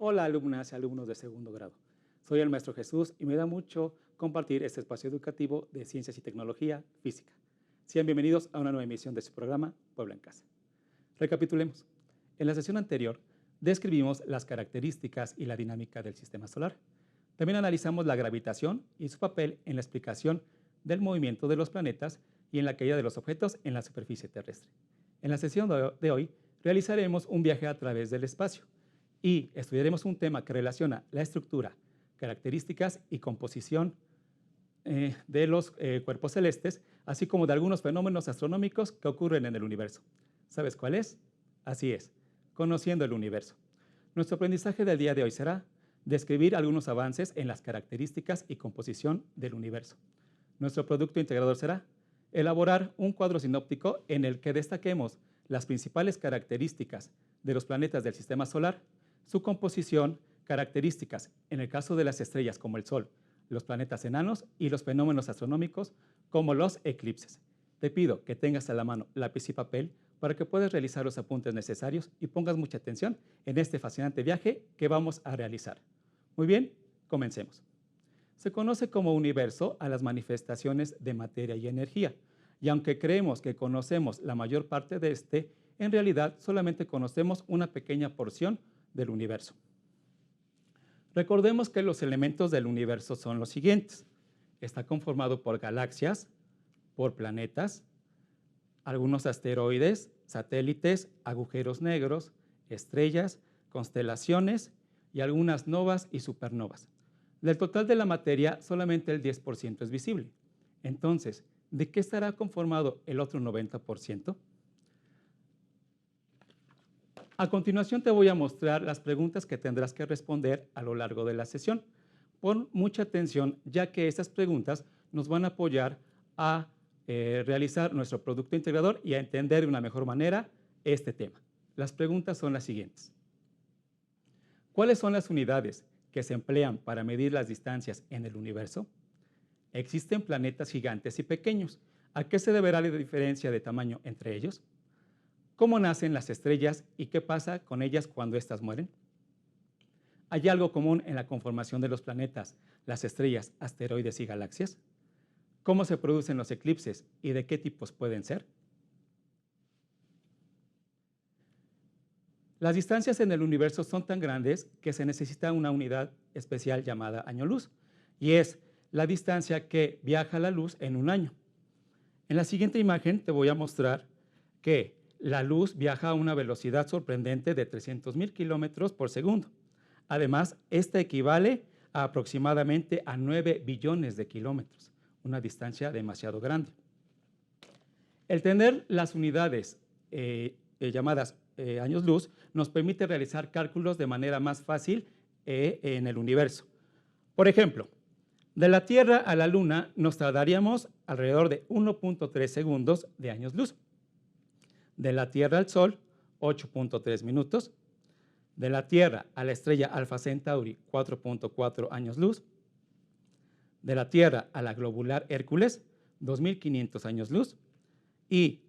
Hola alumnas y alumnos de segundo grado. Soy el maestro Jesús y me da mucho compartir este espacio educativo de Ciencias y Tecnología Física. Sean bienvenidos a una nueva emisión de su programa Puebla en Casa. Recapitulemos. En la sesión anterior describimos las características y la dinámica del sistema solar. También analizamos la gravitación y su papel en la explicación del movimiento de los planetas y en la caída de los objetos en la superficie terrestre. En la sesión de hoy realizaremos un viaje a través del espacio y estudiaremos un tema que relaciona la estructura, características y composición de los cuerpos celestes, así como de algunos fenómenos astronómicos que ocurren en el universo. ¿Sabes cuál es? Así es, conociendo el universo. Nuestro aprendizaje del día de hoy será describir algunos avances en las características y composición del universo. Nuestro producto integrador será elaborar un cuadro sinóptico en el que destaquemos las principales características de los planetas del sistema solar, su composición, características, en el caso de las estrellas como el Sol, los planetas enanos y los fenómenos astronómicos como los eclipses. Te pido que tengas a la mano lápiz y papel para que puedas realizar los apuntes necesarios y pongas mucha atención en este fascinante viaje que vamos a realizar. Muy bien, comencemos. Se conoce como universo a las manifestaciones de materia y energía, y aunque creemos que conocemos la mayor parte de este, en realidad solamente conocemos una pequeña porción del universo. Recordemos que los elementos del universo son los siguientes. Está conformado por galaxias, por planetas, algunos asteroides, satélites, agujeros negros, estrellas, constelaciones y algunas novas y supernovas. Del total de la materia, solamente el 10% es visible. Entonces, ¿de qué estará conformado el otro 90%? A continuación te voy a mostrar las preguntas que tendrás que responder a lo largo de la sesión. Pon mucha atención, ya que estas preguntas nos van a apoyar a realizar nuestro producto integrador y a entender de una mejor manera este tema. Las preguntas son las siguientes. ¿Cuáles son las unidades que se emplean para medir las distancias en el universo? ¿Existen planetas gigantes y pequeños? ¿A qué se deberá la diferencia de tamaño entre ellos? ¿Cómo nacen las estrellas y qué pasa con ellas cuando éstas mueren? ¿Hay algo común en la conformación de los planetas, las estrellas, asteroides y galaxias? ¿Cómo se producen los eclipses y de qué tipos pueden ser? Las distancias en el universo son tan grandes que se necesita una unidad especial llamada año luz, y es la distancia que viaja la luz en un año. En la siguiente imagen te voy a mostrar que la luz viaja a una velocidad sorprendente de 300,000 kilómetros por segundo. Además, esta equivale a aproximadamente a 9 billones de kilómetros, una distancia demasiado grande. El tener las unidades llamadas años luz nos permite realizar cálculos de manera más fácil en el universo. Por ejemplo, de la Tierra a la Luna nos tardaríamos alrededor de 1.3 segundos de años luz. De la Tierra al Sol, 8.3 minutos. De la Tierra a la estrella Alfa Centauri, 4.4 años luz. De la Tierra a la globular Hércules, 2.500 años luz. Y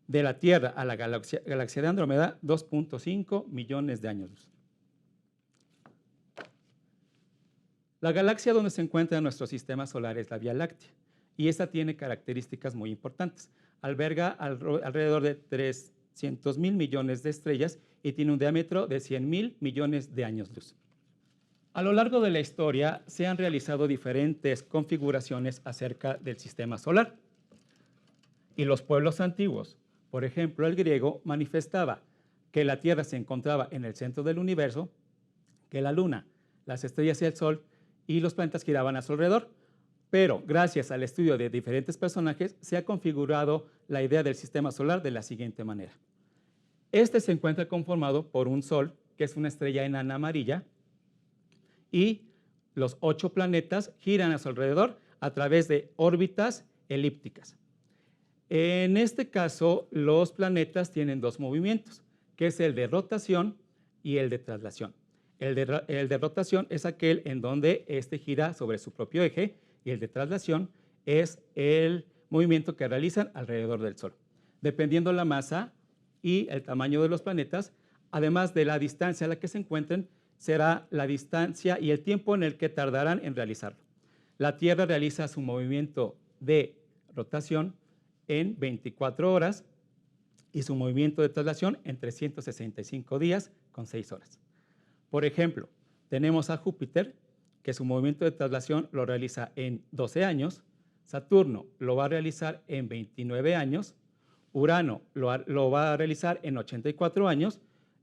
de la Tierra a la galaxia de Andrómeda, 2.5 millones de años luz. La galaxia donde se encuentra nuestro sistema solar es la Vía Láctea, y esta tiene características muy importantes. Alberga alrededor de 300,000 millones de estrellas y tiene un diámetro de 100,000 millones de años luz. A lo largo de la historia se han realizado diferentes configuraciones acerca del sistema solar. Y los pueblos antiguos, por ejemplo el griego, manifestaba que la Tierra se encontraba en el centro del universo, que la Luna, las estrellas y el Sol y los planetas giraban a su alrededor. Pero gracias al estudio de diferentes personajes se ha configurado la idea del sistema solar de la siguiente manera. Este se encuentra conformado por un Sol, que es una estrella enana amarilla, y los 8 planetas giran a su alrededor a través de órbitas elípticas. En este caso, los planetas tienen 2 movimientos, que es el de rotación y el de traslación. El de rotación es aquel en donde este gira sobre su propio eje, y el de traslación es el movimiento que realizan alrededor del Sol. Dependiendo la masa y el tamaño de los planetas, además de la distancia a la que se encuentren, será la distancia y el tiempo en el que tardarán en realizarlo. La Tierra realiza su movimiento de rotación en 24 horas y su movimiento de traslación en 365 días con 6 horas. Por ejemplo, tenemos a Júpiter, que su movimiento de traslación lo realiza en 12 años, Saturno lo va a realizar en 29 años, Urano lo va a realizar en 84 años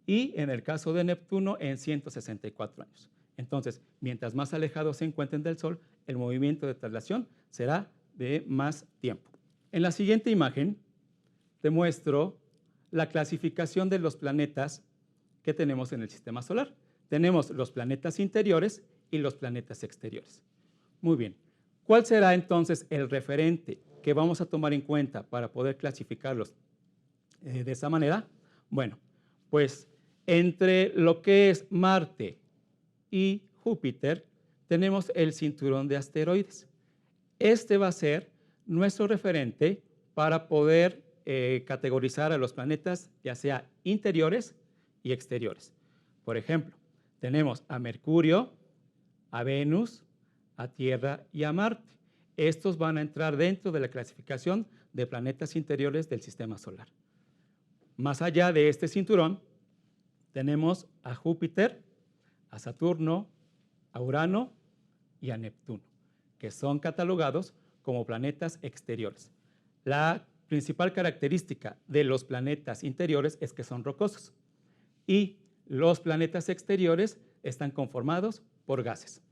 y en el caso de Neptuno en 164 años. Entonces, mientras más alejados se encuentren del Sol, el movimiento de traslación será de más tiempo. En la siguiente imagen te muestro la clasificación de los planetas que tenemos en el sistema solar. Tenemos los planetas interiores y los planetas exteriores. Muy bien. ¿Cuál será entonces el referente que vamos a tomar en cuenta para poder clasificarlos de esa manera? Bueno, pues entre lo que es Marte y Júpiter tenemos el cinturón de asteroides. Este va a ser nuestro referente para poder categorizar a los planetas, ya sea interiores y exteriores. Por ejemplo, tenemos a Mercurio, a Venus, a Tierra y a Marte. Estos van a entrar dentro de la clasificación de planetas interiores del sistema solar. Más allá de este cinturón, tenemos a Júpiter, a Saturno, a Urano y a Neptuno, que son catalogados como planetas exteriores. La principal característica de los planetas interiores es que son rocosos y los planetas exteriores están conformados por gases.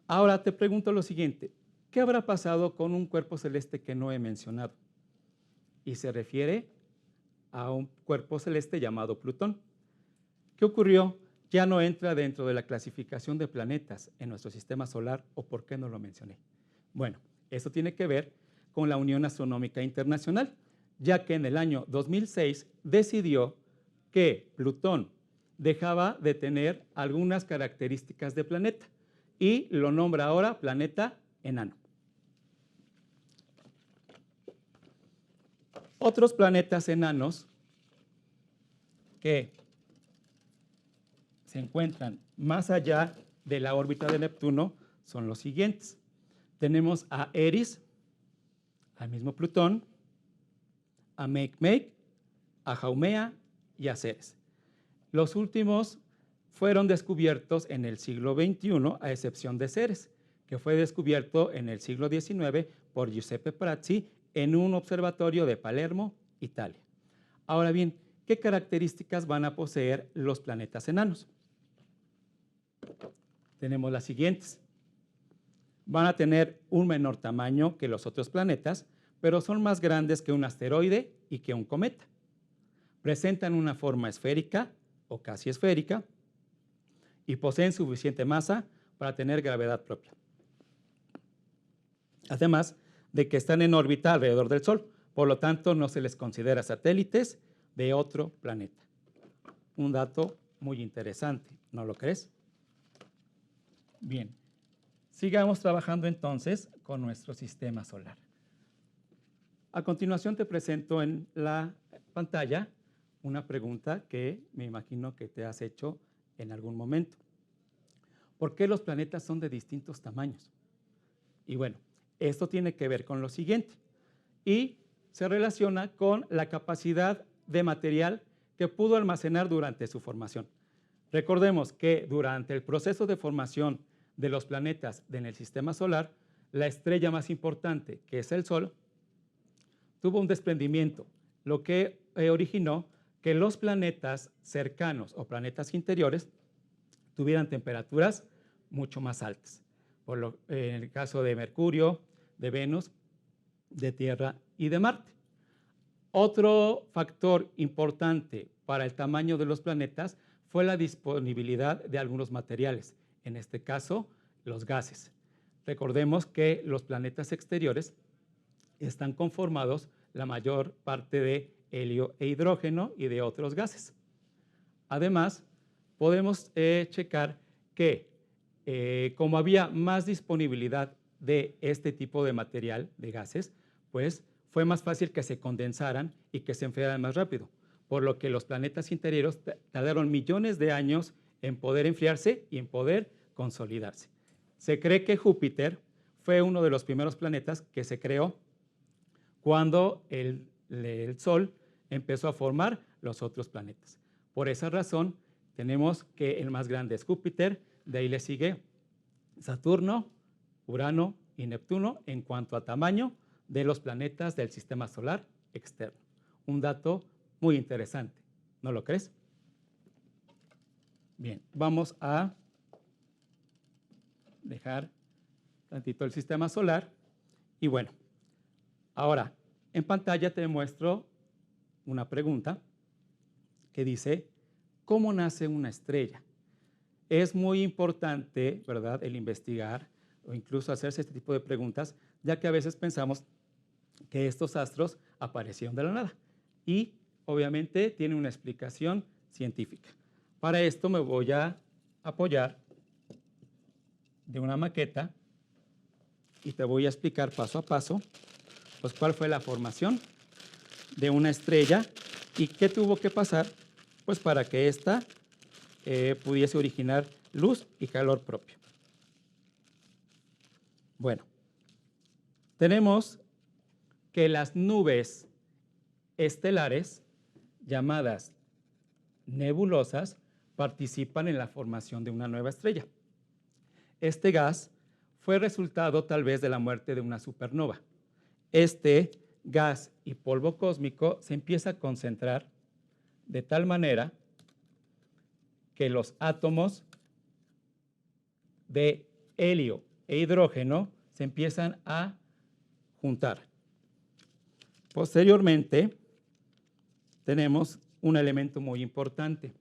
Ahora te pregunto lo siguiente, ¿qué habrá pasado con un cuerpo celeste que no he mencionado? Y se refiere a un cuerpo celeste llamado Plutón. ¿Qué ocurrió? Ya no entra dentro de la clasificación de planetas en nuestro sistema solar, ¿o por qué no lo mencioné? Bueno, eso tiene que ver con la Unión Astronómica Internacional, ya que en el año 2006 decidió que Plutón dejaba de tener algunas características de planeta y lo nombra ahora planeta enano. Otros planetas enanos que se encuentran más allá de la órbita de Neptuno son los siguientes. Tenemos a Eris, al mismo Plutón, a Makemake, a Haumea y a Ceres. Los últimos fueron descubiertos en el siglo XXI, a excepción de Ceres, que fue descubierto en el siglo XIX por Giuseppe Prazzi en un observatorio de Palermo, Italia. Ahora bien, ¿qué características van a poseer los planetas enanos? Tenemos las siguientes. Van a tener un menor tamaño que los otros planetas, pero son más grandes que un asteroide y que un cometa. Presentan una forma esférica o casi esférica y poseen suficiente masa para tener gravedad propia. Además de que están en órbita alrededor del Sol, por lo tanto no se les considera satélites de otro planeta. Un dato muy interesante, ¿no lo crees? Bien, sigamos trabajando entonces con nuestro sistema solar. A continuación te presento en la pantalla una pregunta que me imagino que te has hecho en algún momento. ¿Por qué los planetas son de distintos tamaños? Y bueno, esto tiene que ver con lo siguiente y se relaciona con la capacidad de material que pudo almacenar durante su formación. Recordemos que durante el proceso de formación de los planetas en el sistema solar, la estrella más importante, que es el Sol, tuvo un desprendimiento, lo que originó que los planetas cercanos o planetas interiores tuvieran temperaturas mucho más altas. En el caso de Mercurio, de Venus, de Tierra y de Marte. Otro factor importante para el tamaño de los planetas fue la disponibilidad de algunos materiales, en este caso, los gases. Recordemos que los planetas exteriores están conformados la mayor parte de helio e hidrógeno y de otros gases. Además, podemos checar que como había más disponibilidad de este tipo de material, de gases, pues fue más fácil que se condensaran y que se enfriaran más rápido, por lo que los planetas interiores tardaron millones de años en poder enfriarse y en poder consolidarse. Se cree que Júpiter fue uno de los primeros planetas que se creó cuando el Sol empezó a formar los otros planetas. Por esa razón, tenemos que el más grande es Júpiter, de ahí le sigue Saturno, Urano y Neptuno en cuanto a tamaño de los planetas del sistema solar externo. Un dato muy interesante, ¿no lo crees? Bien, vamos a dejar tantito el sistema solar y bueno, ahora en pantalla te muestro una pregunta que dice, ¿cómo nace una estrella? Es muy importante, ¿verdad?, el investigar o incluso hacerse este tipo de preguntas, ya que a veces pensamos que estos astros aparecieron de la nada y obviamente tiene una explicación científica. Para esto me voy a apoyar de una maqueta y te voy a explicar paso a paso pues, cuál fue la formación de una estrella y qué tuvo que pasar pues, para que ésta pudiese originar luz y calor propio. Bueno, tenemos que las nubes estelares, llamadas nebulosas, participan en la formación de una nueva estrella. Este gas fue resultado tal vez de la muerte de una supernova. Este gas y polvo cósmico se empieza a concentrar de tal manera que los átomos de helio e hidrógeno se empiezan a juntar. Posteriormente, tenemos un elemento muy importante,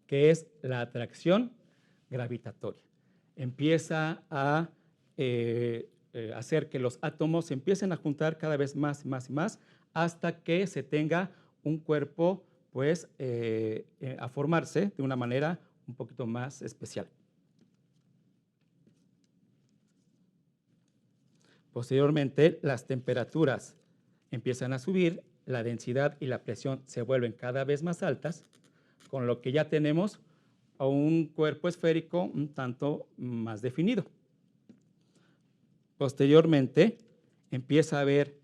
que es la atracción gravitatoria. Empieza a hacer que los átomos se empiecen a juntar cada vez más y más y más hasta que se tenga un cuerpo pues, a formarse de una manera un poquito más especial. Posteriormente, las temperaturas empiezan a subir, la densidad y la presión se vuelven cada vez más altas, con lo que ya tenemos a un cuerpo esférico un tanto más definido. Posteriormente, empieza a haber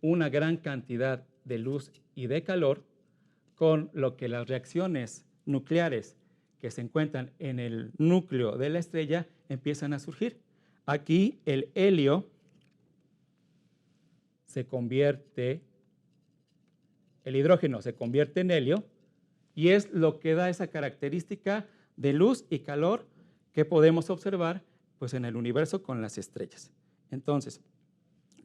una gran cantidad de luz y de calor, con lo que las reacciones nucleares que se encuentran en el núcleo de la estrella empiezan a surgir. Aquí el helio se convierte, el hidrógeno se convierte en helio y es lo que da esa característica de luz y calor que podemos observar pues, en el universo con las estrellas. Entonces,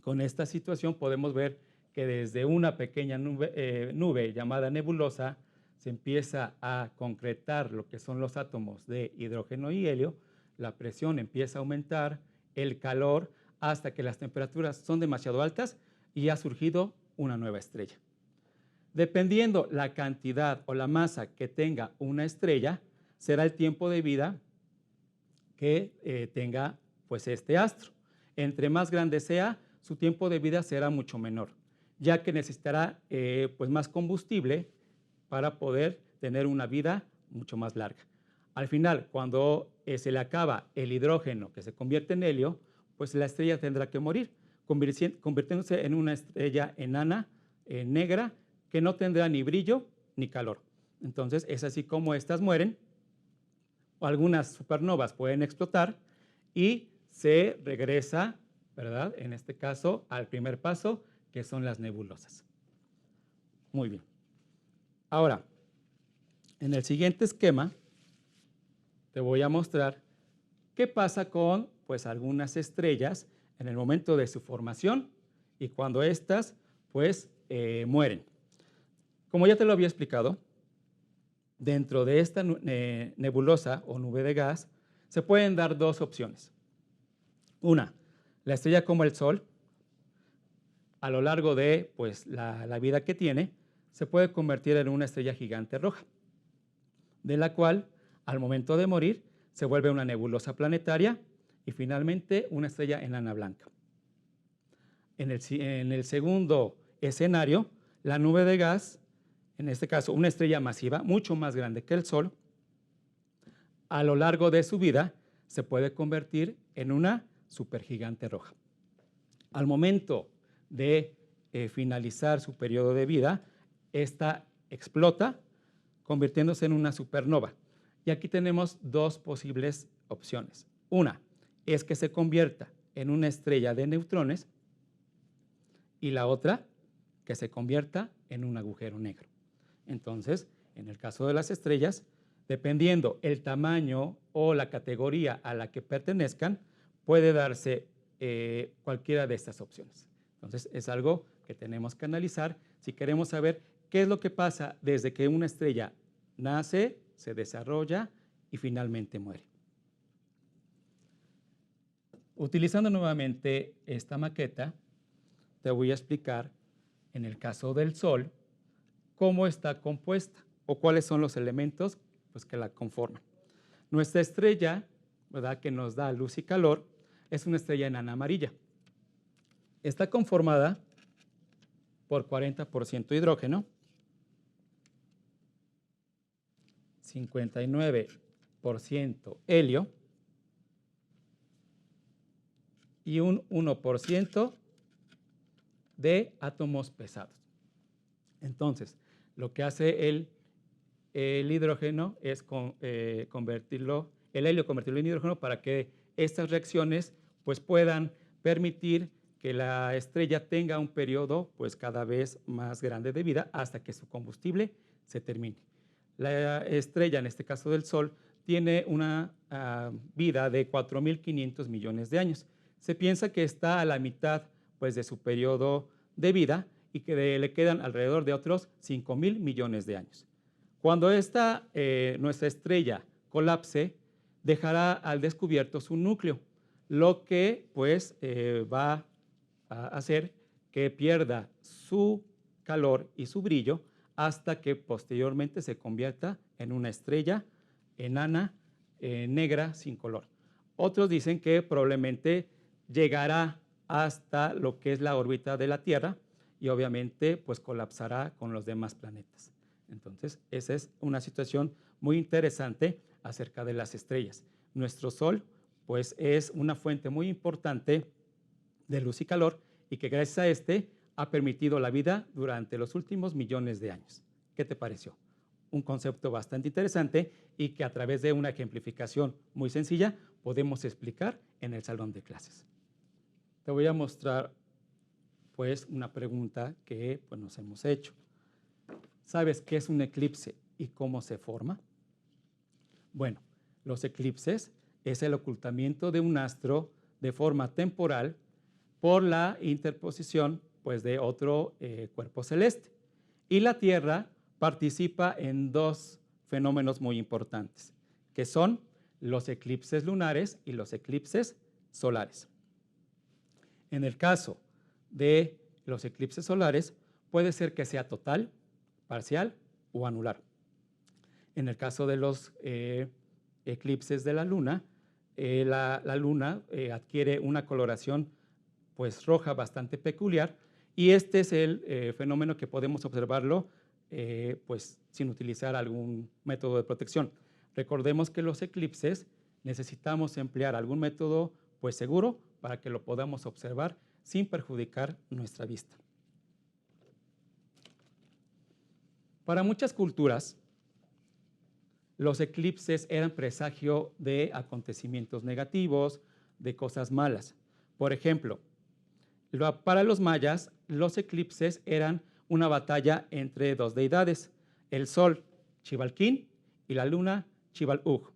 con esta situación podemos ver que desde una pequeña nube llamada nebulosa se empieza a concretar lo que son los átomos de hidrógeno y helio, la presión empieza a aumentar, el calor, hasta que las temperaturas son demasiado altas y ha surgido una nueva estrella. Dependiendo la cantidad o la masa que tenga una estrella, será el tiempo de vida que tenga pues, este astro. Entre más grande sea, su tiempo de vida será mucho menor, ya que necesitará pues, más combustible para poder tener una vida mucho más larga. Al final, cuando se le acaba el hidrógeno que se convierte en helio, pues la estrella tendrá que morir, convirtiéndose en una estrella enana, negra, que no tendrá ni brillo ni calor. Entonces, es así como estas mueren. Algunas supernovas pueden explotar y se regresa, ¿verdad?, en este caso, al primer paso, que son las nebulosas. Muy bien. Ahora, en el siguiente esquema, te voy a mostrar qué pasa con pues, algunas estrellas en el momento de su formación y cuando éstas pues, mueren. Como ya te lo había explicado, dentro de esta nebulosa o nube de gas se pueden dar dos opciones. Una, la estrella como el Sol, a lo largo de pues, la vida que tiene, se puede convertir en una estrella gigante roja, de la cual, al momento de morir, se vuelve una nebulosa planetaria y finalmente una estrella enana blanca. En el segundo escenario, la nube de gas, en este caso una estrella masiva, mucho más grande que el Sol, a lo largo de su vida se puede convertir en una supergigante roja. Al momento de finalizar su periodo de vida, esta explota, convirtiéndose en una supernova. Y aquí tenemos dos posibles opciones. Una es que se convierta en una estrella de neutrones y la otra que se convierta en un agujero negro. Entonces, en el caso de las estrellas, dependiendo el tamaño o la categoría a la que pertenezcan, puede darse cualquiera de estas opciones. Entonces, es algo que tenemos que analizar si queremos saber qué es lo que pasa desde que una estrella nace, se desarrolla y finalmente muere. Utilizando nuevamente esta maqueta, te voy a explicar, en el caso del Sol, cómo está compuesta o cuáles son los elementos pues, que la conforman. Nuestra estrella, ¿verdad?, que nos da luz y calor, es una estrella enana amarilla. Está conformada por 40% hidrógeno, 59% helio y un 1% de átomos pesados. Entonces, lo que hace el hidrógeno es convertirlo, el helio convertirlo en hidrógeno para que estas reacciones pues, puedan permitir que la estrella tenga un periodo pues, cada vez más grande de vida hasta que su combustible se termine. La estrella, en este caso del Sol, tiene una vida de 4.500 millones de años. Se piensa que está a la mitad pues, de su periodo de vida y que le quedan alrededor de otros 5.000 millones de años. Cuando nuestra estrella colapse, dejará al descubierto su núcleo, lo que pues, va a hacer que pierda su calor y su brillo hasta que posteriormente se convierta en una estrella enana, negra, sin color. Otros dicen que probablemente llegará hasta lo que es la órbita de la Tierra y obviamente pues colapsará con los demás planetas. Entonces, esa es una situación muy interesante acerca de las estrellas. Nuestro Sol pues es una fuente muy importante de luz y calor y que gracias a ha permitido la vida durante los últimos millones de años. ¿Qué te pareció? Un concepto bastante interesante y que a través de una ejemplificación muy sencilla podemos explicar en el salón de clases. Te voy a mostrar pues una pregunta que pues, nos hemos hecho. ¿Sabes qué es un eclipse y cómo se forma? Bueno, los eclipses es el ocultamiento de un astro de forma temporal por la interposición pues, de otro cuerpo celeste. Y la Tierra participa en dos fenómenos muy importantes, que son los eclipses lunares y los eclipses solares. En el caso de los eclipses solares, puede ser que sea total, parcial o anular. En el caso de los eclipses de la Luna, la Luna adquiere una coloración pues, roja bastante peculiar y este es el fenómeno que podemos observarlo pues, sin utilizar algún método de protección. Recordemos que los eclipses necesitamos emplear algún método pues, seguro para que lo podamos observar sin perjudicar nuestra vista. Para muchas culturas, los eclipses eran presagio de acontecimientos negativos, de cosas malas. Por ejemplo, para los mayas, los eclipses eran una batalla entre dos deidades, el sol, Xibalquín, y la luna, Xibal'uj.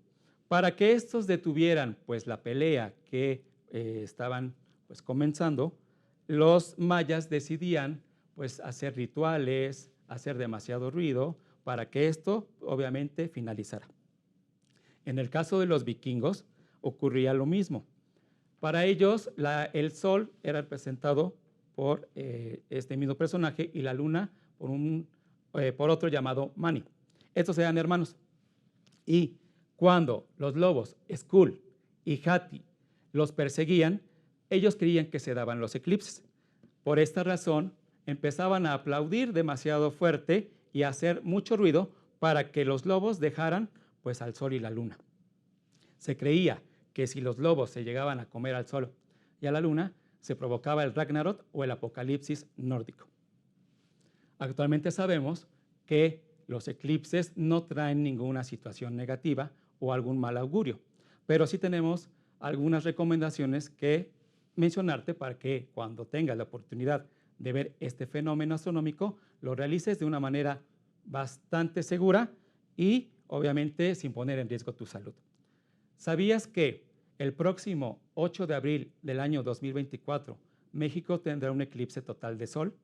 Para que estos detuvieran pues, la pelea que estaban pues, comenzando, los mayas decidían pues, hacer rituales, hacer demasiado ruido, para que esto obviamente finalizara. En el caso de los vikingos ocurría lo mismo. Para ellos el sol era representado por este mismo personaje y la luna por otro llamado Mani. Estos eran hermanos. Y cuando los lobos Skull y Hati los perseguían, ellos creían que se daban los eclipses. Por esta razón empezaban a aplaudir demasiado fuerte y a hacer mucho ruido para que los lobos dejaran pues, al sol y la luna. Se creía que si los lobos se llegaban a comer al sol y a la luna, se provocaba el Ragnarok o el apocalipsis nórdico. Actualmente sabemos que los eclipses no traen ninguna situación negativa o algún mal augurio, pero sí tenemos algunas recomendaciones que mencionarte para que cuando tengas la oportunidad de ver este fenómeno astronómico, lo realices de una manera bastante segura y obviamente sin poner en riesgo tu salud. ¿Sabías que el próximo 8 de abril del año 2024 México tendrá un eclipse total de sol?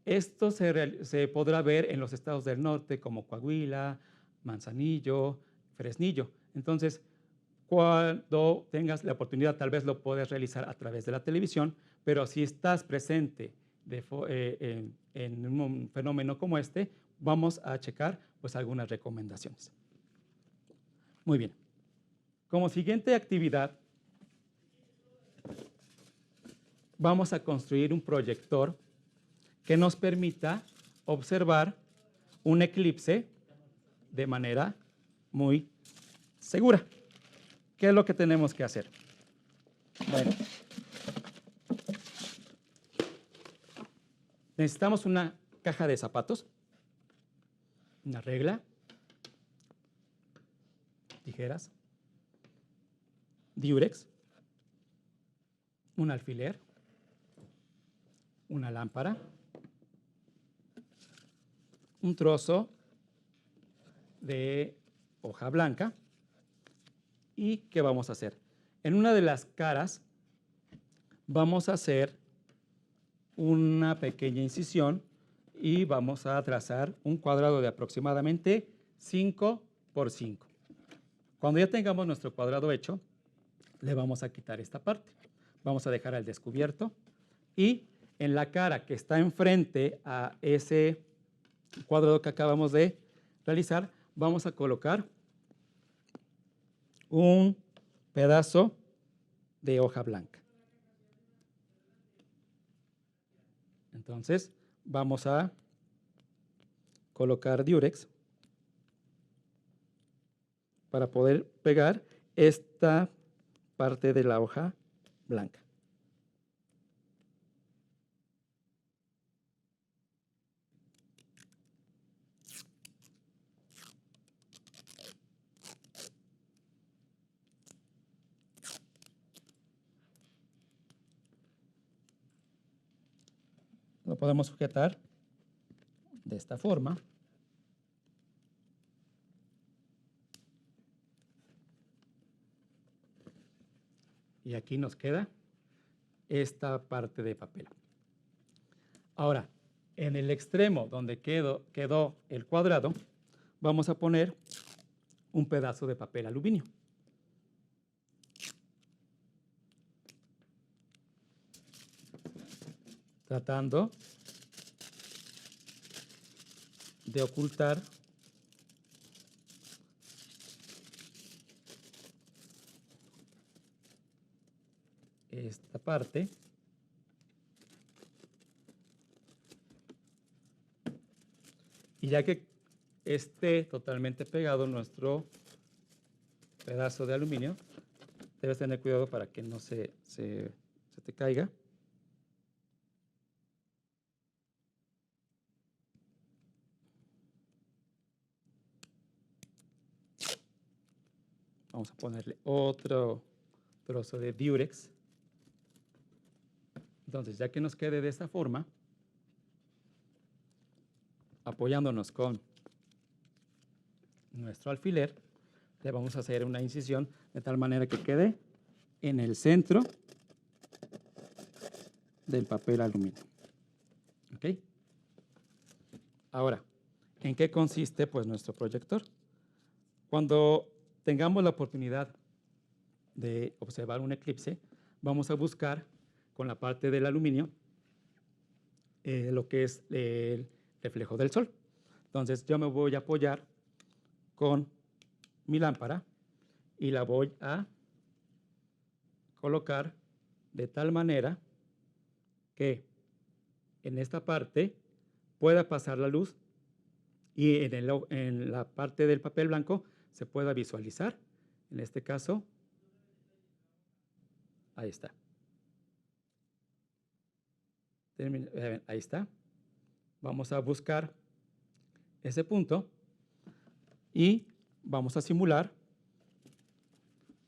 Esto se podrá ver en los estados del norte como Coahuila, Manzanillo, Fresnillo. Entonces, cuando tengas la oportunidad, tal vez lo puedes realizar a través de la televisión, pero si estás presente en un fenómeno como este, vamos a checar pues algunas recomendaciones. Muy bien. Como siguiente actividad, vamos a construir un proyector que nos permita observar un eclipse de manera muy segura. ¿Qué es lo que tenemos que hacer? Bueno, necesitamos una caja de zapatos, una regla, tijeras, diurex, un alfiler, una lámpara, un trozo de hoja blanca. ¿Y qué vamos a hacer? En una de las caras vamos a hacer una pequeña incisión y vamos a trazar un cuadrado de aproximadamente 5 por 5. Cuando ya tengamos nuestro cuadrado hecho, le vamos a quitar esta parte. Vamos a dejar al descubierto y en la cara que está enfrente a ese cuadrado que acabamos de realizar, vamos a colocar un pedazo de hoja blanca. Entonces, vamos a colocar diurex para poder pegar esta parte de la hoja blanca. Lo podemos sujetar de esta forma. Y aquí nos queda esta parte de papel. Ahora, en el extremo donde quedó el cuadrado, vamos a poner un pedazo de papel aluminio. Tratando de ocultar esta parte. Y ya que esté totalmente pegado nuestro pedazo de aluminio, debes tener cuidado para que no se te caiga. Vamos a ponerle otro trozo de diurex. Entonces, ya que nos quede de esta forma, apoyándonos con nuestro alfiler, le vamos a hacer una incisión de tal manera que quede en el centro del papel aluminio. ¿Ok? Ahora, ¿en qué consiste pues nuestro proyector? Cuando tengamos la oportunidad de observar un eclipse, vamos a buscar con la parte del aluminio lo que es el reflejo del sol. Entonces yo me voy a apoyar con mi lámpara y la voy a colocar de tal manera que en esta parte pueda pasar la luz y en la parte del papel blanco se pueda visualizar En este caso, ahí está. Ahí está. Vamos a buscar ese punto y vamos a simular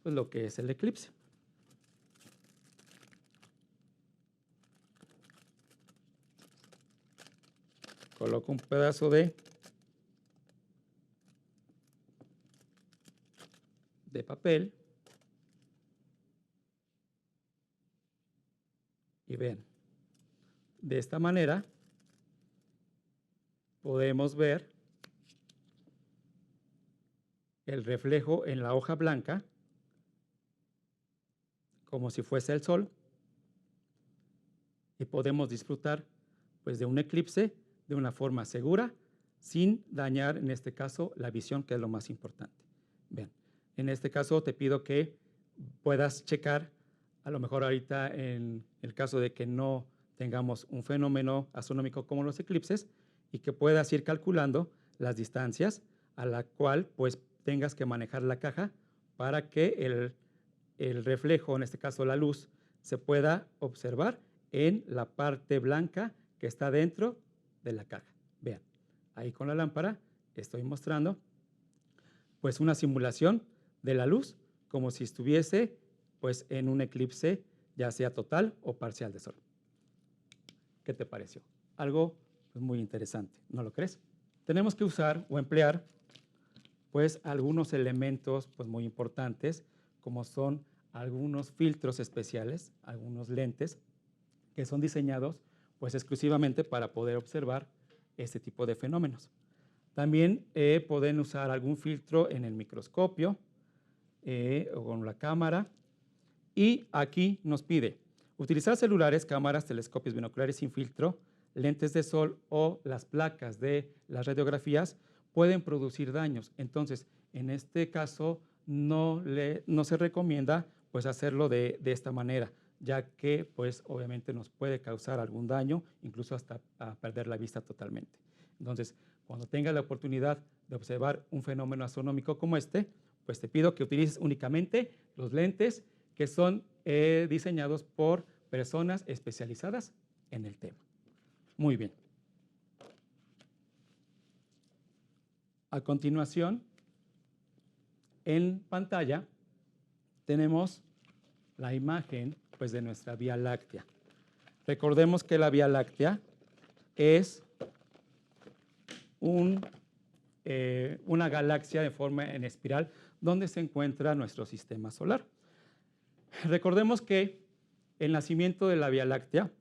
pues, lo que es el eclipse. Coloco un pedazo de papel y vean, de esta manera podemos ver el reflejo en la hoja blanca como si fuese el sol y podemos disfrutar pues, de un eclipse de una forma segura sin dañar, en este caso, la visión, que es lo más importante. Vean, en este caso te pido que puedas checar, a lo mejor ahorita en el caso de que no tengamos un fenómeno astronómico como los eclipses, y que puedas ir calculando las distancias a la cual pues tengas que manejar la caja para que el reflejo, en este caso la luz, se pueda observar en la parte blanca que está dentro de la caja. Vean, ahí con la lámpara estoy mostrando pues una simulación de la luz como si estuviese pues en un eclipse, ya sea total o parcial de sol. ¿Qué te pareció? Algo pues, muy interesante, ¿no lo crees? Tenemos que usar o emplear pues algunos elementos pues muy importantes, como son algunos filtros especiales, algunos lentes que son diseñados pues exclusivamente para poder observar este tipo de fenómenos. También pueden usar algún filtro en el microscopio o con la cámara. Y aquí nos pide utilizar celulares, cámaras, telescopios binoculares sin filtro, lentes de sol o las placas de las radiografías pueden producir daños. Entonces, en este caso, no se recomienda pues, hacerlo de esta manera, ya que pues, obviamente nos puede causar algún daño, incluso hasta a perder la vista totalmente. Entonces, cuando tengas la oportunidad de observar un fenómeno astronómico como este, pues te pido que utilices únicamente los lentes que son diseñados por personas especializadas en el tema. Muy bien. A continuación, en pantalla tenemos la imagen pues, de nuestra Vía Láctea. Recordemos que la Vía Láctea es una galaxia de forma en espiral donde se encuentra nuestro sistema solar. Recordemos que el nacimiento de la Vía Láctea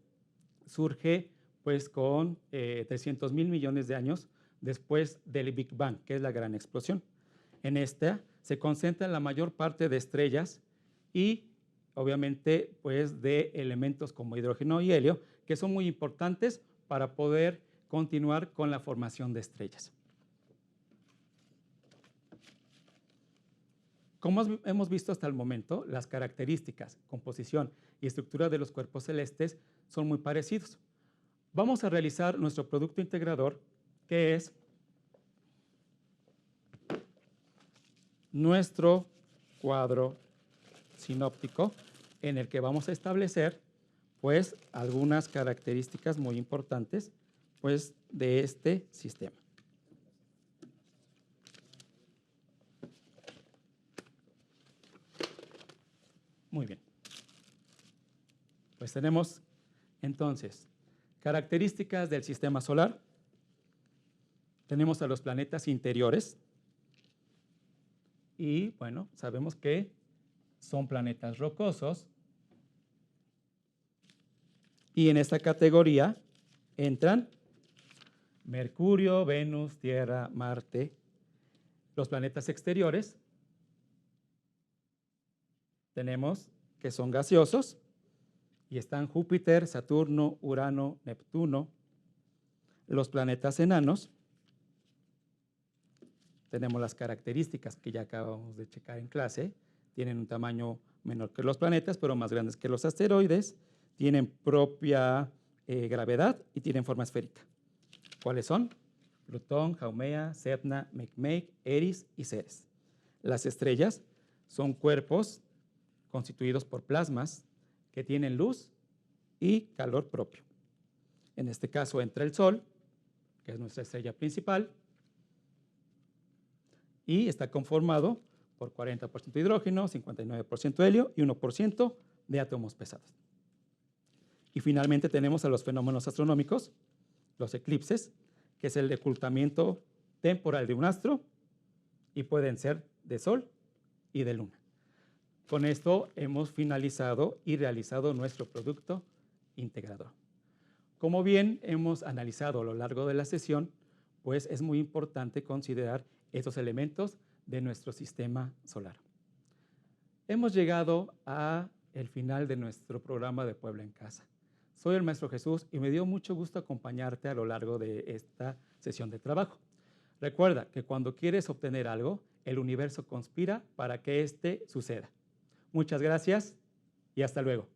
surge pues, con 300,000 millones de años después del Big Bang, que es la gran explosión. En esta se concentra la mayor parte de estrellas y obviamente pues, de elementos como hidrógeno y helio, que son muy importantes para poder continuar con la formación de estrellas. Como hemos visto hasta el momento, las características, composición y estructura de los cuerpos celestes son muy parecidos. Vamos a realizar nuestro producto integrador, que es nuestro cuadro sinóptico, en el que vamos a establecer pues, algunas características muy importantes pues, de este sistema. Muy bien. Pues tenemos entonces características del sistema solar. Tenemos a los planetas interiores. Y bueno, sabemos que son planetas rocosos. Y en esta categoría entran Mercurio, Venus, Tierra, Marte. Los planetas exteriores tenemos que son gaseosos y están Júpiter, Saturno, Urano, Neptuno. Los planetas enanos, tenemos las características que ya acabamos de checar en clase, tienen un tamaño menor que los planetas, pero más grandes que los asteroides, tienen propia gravedad y tienen forma esférica. ¿Cuáles son? Plutón, Haumea, Sedna, Makemake, Eris y Ceres. Las estrellas Son cuerpos constituidos por plasmas que tienen luz y calor propio. En este caso entra el Sol, que es nuestra estrella principal, y está conformado por 40% hidrógeno, 59% helio y 1% de átomos pesados. Y finalmente tenemos a los fenómenos astronómicos, los eclipses, que es el ocultamiento temporal de un astro y pueden ser de Sol y de Luna. Con esto hemos finalizado y realizado nuestro producto integrador. Como bien hemos analizado a lo largo de la sesión, pues es muy importante considerar estos elementos de nuestro sistema solar. Hemos llegado al final de nuestro programa de Puebla en Casa. Soy el Maestro Jesús y me dio mucho gusto acompañarte a lo largo de esta sesión de trabajo. Recuerda que cuando quieres obtener algo, el universo conspira para que éste suceda. Muchas gracias y hasta luego.